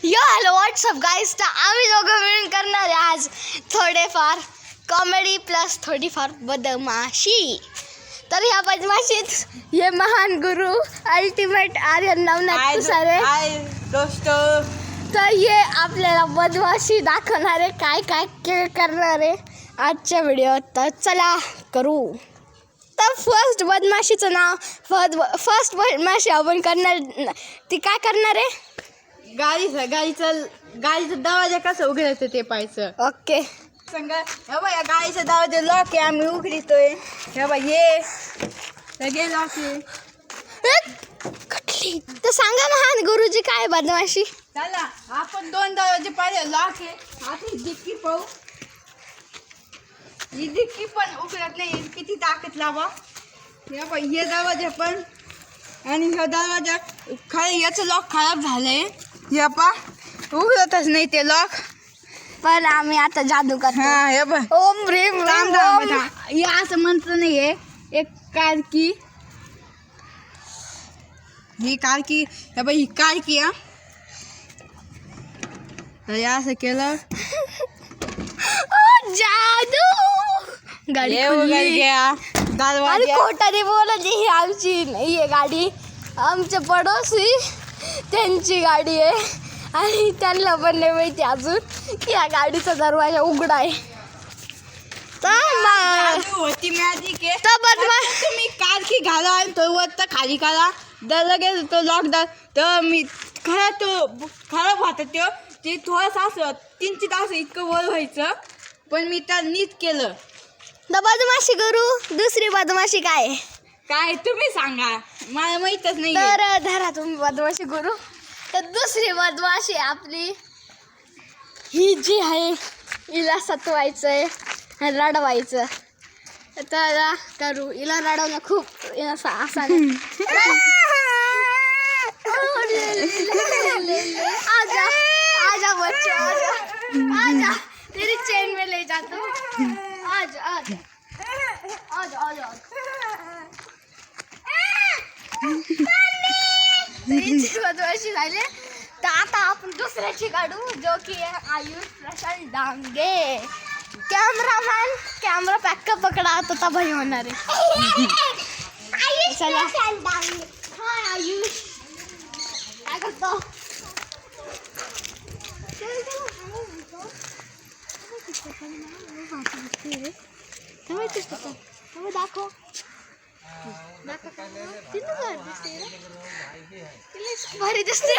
यो hello WhatsApp guys, तर आम्ही दोघं मिळून करणार आहे आज थोडेफार कॉमेडी प्लस थोडीफार बदमाशी. तर ह्या बदमाशीत हे महान गुरु अल्टिमेट आर्यन नवनाथ तुसारे दोस्तों, तर ये आपल्याला बदमाशी दाखवणार आहे, काय काय करणार आहे आजच्या व्हिडिओत. तर चला करू. तर फर्स्ट बदमाशीचं नाव फर्स्ट बदमाशी आपण करणार ती काय करणार आहे, गाडीचं दरवाजा कसं उघडायचं ते पाहायचं. ओके. सांगा हे बघ, या गाडीचा दरवाजा लॉक आहे, आम्ही उघडतोय. हे बघ, हे सगळे लॉक आहे. तर सांगा महान गुरुजी काय बदमाशी. चला आपण 2 दरवाजे पाहिले लॉक आहे. आता डिक्की पाहू. ही डिक्की पण उघडत नाही, किती ताकद लावा. हे बघ, हे दरवाजा पण आणि हा दरवाजा खाली याचं लॉक खराब झालंय. हे पा उघडतच नाही ते लॉक. पण आम्ही आता जादू करतो. हा हे बघ, ओम ह्रीम थांब ओम. थांब. हे असं मंत्र नाहीये. एक कारकी, ही कारकी, हे बघ ही कारकी. हा तर असं केलं जादू. गाडी खुलली. अरे दरवाजा खोटा नाही बोलत, ही आमची नाही आहे गाडी, आमचे पडोसी त्यांची गाडी आहे आणि त्यांना पण नाही माहिती अजून की या गाडीचा दरवाजा उघडा आहे. होती मॅजिक आहे. तर बदमाश तुम्ही कारकी घाला आणि तो वर खाली करा, तर लगेच तो लॉकडाऊन. तर मी खराब होता ते थोडंसं असं 3 तास इतकं वर व्हायचं, पण मी तर नीट केलं. तर बदमाशी करू. दुसरी बदमाशी काय आहे? काय तुम्ही सांगा, मला माहीतच नाही. तर धरा तुम्ही बदमाशी करू. तर दुसरी बदमाशी आपली ही जी आहे, हिला सतवायचं आहे आणि रडवायचं. तर करू. हिला रडवणं खूप आसान आहे. आजा आजा बच्चो, आजा आजा, तेरी चेन में ले जाता हूँ. आजा आजा आजा आजा. हिची बदमाशी झाली. तर आता आपण दुसऱ्याची काढू, जो की आहे Ayush Prashant Dange. Cameraman camera pack पकडा, आता तबाही होणार आहे. चला. हाय आयुष, काय करतो? दाखव भारी दिसते.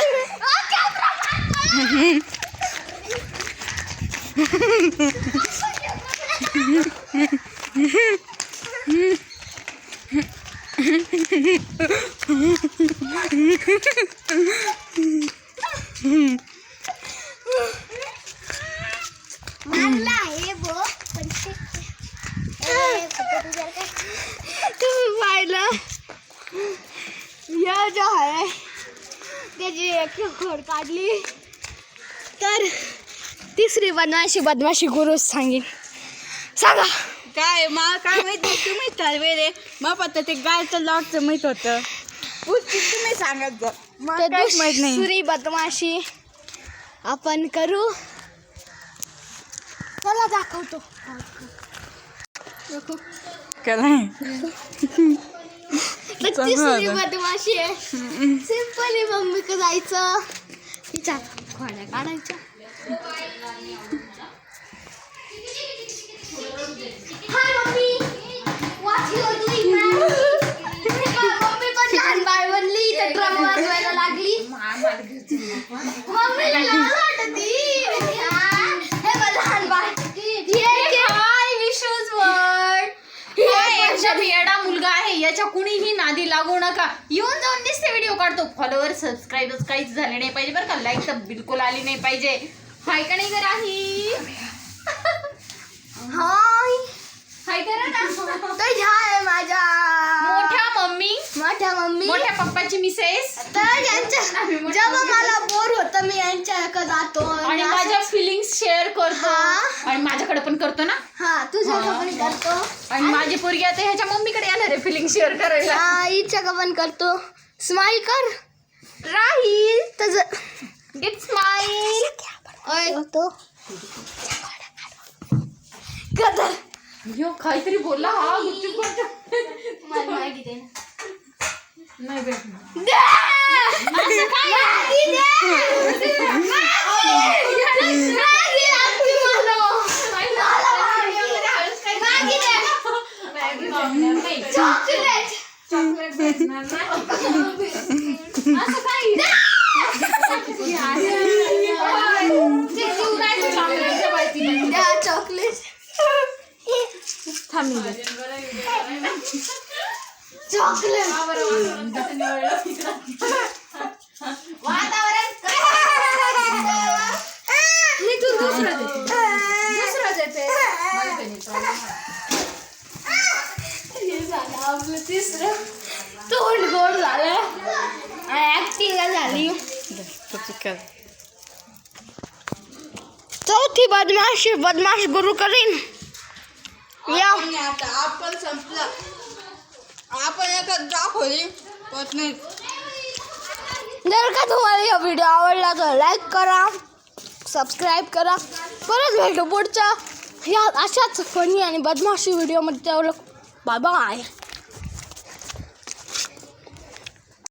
मारला आहे बो, पण तुम्ही पाहिलं या जो आहे त्याची एक खोड काढली. तर तिसरी बदमाशी गुरुच सांगेन. सांगा काय, मला काय माहित नाही, तुम्ही ठरवेले. मग पत्ता ते गायचं लॉकचं माहित होतं. तुम्ही सांगत जा, मला काहीच माहित नाही. दुसरी बदमाशी आपण करू. चला दाखवतो. तिसरी बदमाशी आहे. सिंपली मम्मीकडे जायचं, तिच्या खोड्या काढायच्या. Hi mummy, what you are doing ma'am? Mummy पण लहान बाळ बनली, तर ड्रम वाजवायला लागली. मम्मीला लाज वाटती. हे बघ लहान बाळ. हाय विशूज वर्ड. येडा मुलगा आहे, याच्या कुणीही नादी लागू नका. येऊन जाऊन दिसते व्हिडिओ काढतो. फॉलोअर सबस्क्राईबर्स काहीच झाले नाही पाहिजे बरं का. लाईक तर बिलकुल आली नाही पाहिजे. हाय का नाही करा ही. हाय हाय करा ना. तर ह्या आहे माझ्या मोठ्या मम्मी, मोठ्या पप्पाची मिसेस. तर यांच्या जेव्हा मला बोर होतं मी यांच्याकडे जातो आणि माझ्या फिलिंग्स शेअर करतो. आणि माझ्याकडे पण करतो ना. हा तुझ्याकडे पण करतो. आणि माझी पोरगी आता ह्याच्या मम्मीकडे येणार आहे फिलिंग शेअर करायला. हिच्याकडे पण करतो. स्माइल कर राहील. तर गिट स्माइल. तो कदर ह्यो काहीतरी बोलला हा गुपचूप करतो. मला माहिती दे ना. नाही भेटणार. असं काय? मागी दे. मागी लागते मला. मागी दे. चॉकलेट. चॉकलेट भेटणार नाही. असं काय? द्या चॉकलेट. चॉकलेट. वातावरण मी तू दुसरं देते. हे झालं आपलं तिसरं. तोंड गोड झालं. ऍक्टिंग झाली. चौथी बदमाश गुरु करीन. या आपण संपलं. आपण एका दाखवली पण नाही. जर का तुम्हाला हा व्हिडिओ आवडला तर लाईक करा, सबस्क्राईब करा. परत भेटू पुढच्या ह्या अशाच फनी आणि बदमाशी व्हिडिओमध्ये. तेवढं बाय बाय.